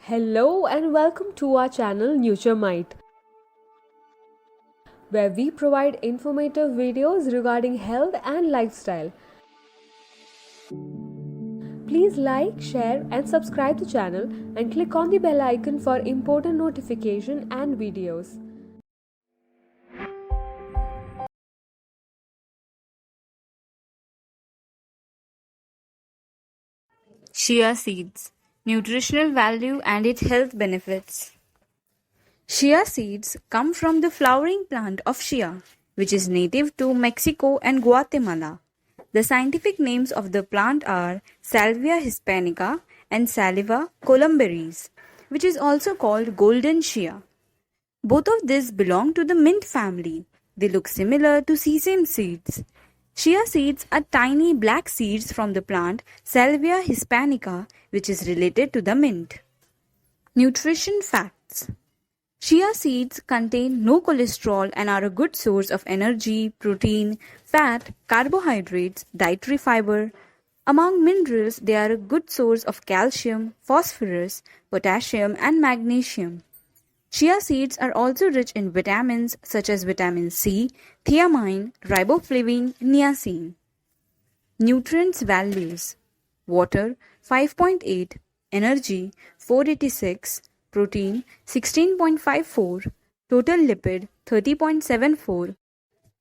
Hello and welcome to our channel NutureMite, where we provide informative videos regarding health and lifestyle. Please like, share and subscribe the channel and click on the bell icon for important notification and videos. Chia seeds, nutritional value and its health benefits. Chia seeds come from the flowering plant of chia, which is native to Mexico and Guatemala. The scientific names of the plant are Salvia hispanica and Salvia columbaris, which is also called golden chia. Both of these belong to the mint family. They look similar to sesame seeds. Chia seeds are tiny black seeds from the plant Salvia hispanica, which is related to the mint. Nutrition facts. Chia seeds contain no cholesterol and are a good source of energy, protein, fat, carbohydrates, dietary fiber. Among minerals, they are a good source of calcium, phosphorus, potassium, and magnesium. Chia seeds are also rich in vitamins such as vitamin C, thiamine, riboflavin, niacin. Nutrients values: water 5.8, energy 486, protein 16.54, total lipid 30.74,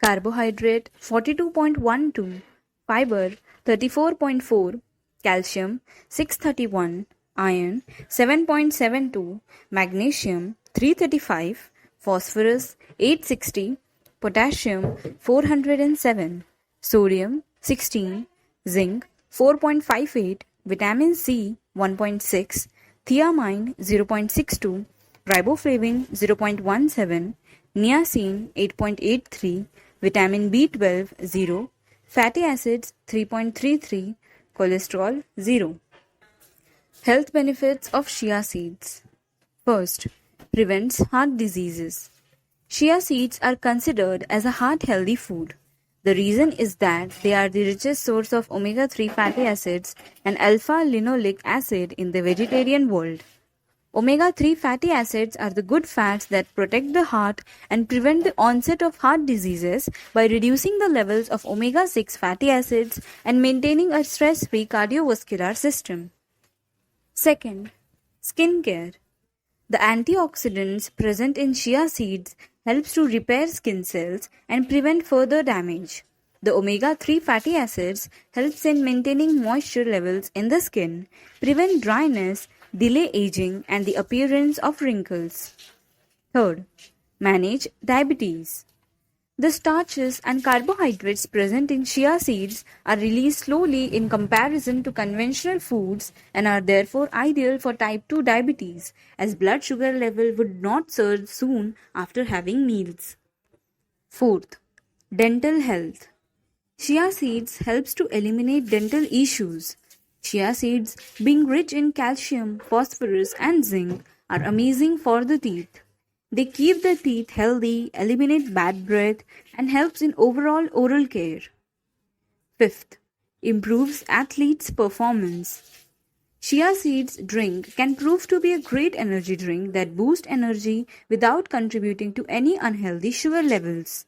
carbohydrate 42.12, fiber 34.4, calcium 631, iron 7.72, magnesium 335, phosphorus 860, potassium 407, sodium 16, zinc 4.58, vitamin C 1.6, thiamine 0.62, riboflavin 0.17, niacin 8.83, vitamin B12 0, fatty acids 3.33, cholesterol 0. Health benefits of chia seeds. First, prevents heart diseases. Chia seeds are considered as a heart-healthy food. The reason is that they are the richest source of omega-3 fatty acids and alpha-linoleic acid in the vegetarian world. Omega-3 fatty acids are the good fats that protect the heart and prevent the onset of heart diseases by reducing the levels of omega-6 fatty acids and maintaining a stress-free cardiovascular system. Second, skincare. The antioxidants present in chia seeds helps to repair skin cells and prevent further damage. The omega-3 fatty acids helps in maintaining moisture levels in the skin, prevent dryness, delay aging and the appearance of wrinkles. Third, manage diabetes. The starches and carbohydrates present in chia seeds are released slowly in comparison to conventional foods and are therefore ideal for type 2 diabetes, as blood sugar level would not surge soon after having meals. Fourth, dental health. Chia seeds helps to eliminate dental issues. Chia seeds, being rich in calcium, phosphorus and zinc, are amazing for the teeth. They keep the teeth healthy, eliminate bad breath, and helps in overall oral care. Fifth, improves athletes' performance. Chia seeds drink can prove to be a great energy drink that boosts energy without contributing to any unhealthy sugar levels.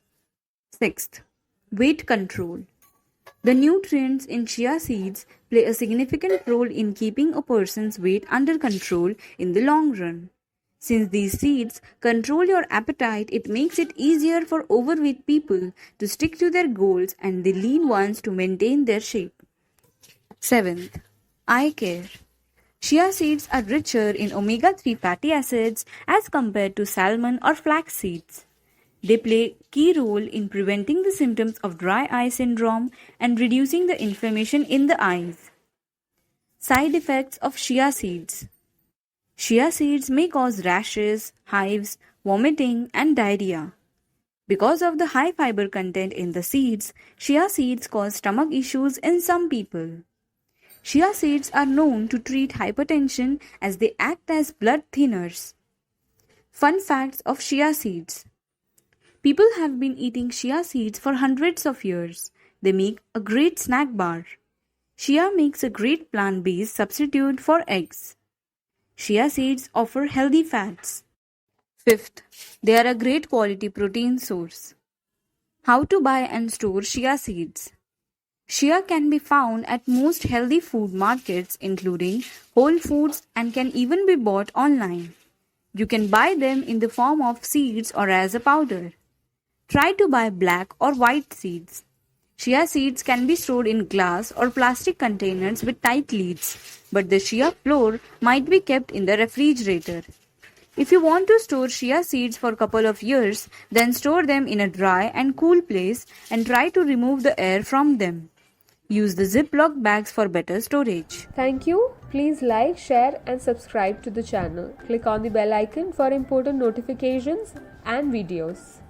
Sixth, weight control. The nutrients in chia seeds play a significant role in keeping a person's weight under control in the long run. Since these seeds control your appetite, it makes it easier for overweight people to stick to their goals and the lean ones to maintain their shape. Seventh, eye care. Chia seeds are richer in omega-3 fatty acids as compared to salmon or flax seeds. They play a key role in preventing the symptoms of dry eye syndrome and reducing the inflammation in the eyes. Side effects of chia seeds. Chia seeds may cause rashes, hives, vomiting, and diarrhea. Because of the high fiber content in the seeds, chia seeds cause stomach issues in some people. Chia seeds are known to treat hypertension as they act as blood thinners. Fun facts of chia seeds. People have been eating chia seeds for hundreds of years. They make a great snack bar. Chia makes a great plant-based substitute for eggs. Chia seeds offer healthy fats. Fifth, they are a great quality protein source. How to buy and store chia seeds? Chia can be found at most healthy food markets, including Whole Foods, and can even be bought online. You can buy them in the form of seeds or as a powder. Try to buy black or white seeds. Chia seeds can be stored in glass or plastic containers with tight lids, but the chia flour might be kept in the refrigerator. If you want to store chia seeds for a couple of years, then store them in a dry and cool place and try to remove the air from them. Use the Ziploc bags for better storage. Thank you. Please like, share and subscribe to the channel. Click on the bell icon for important notifications and videos.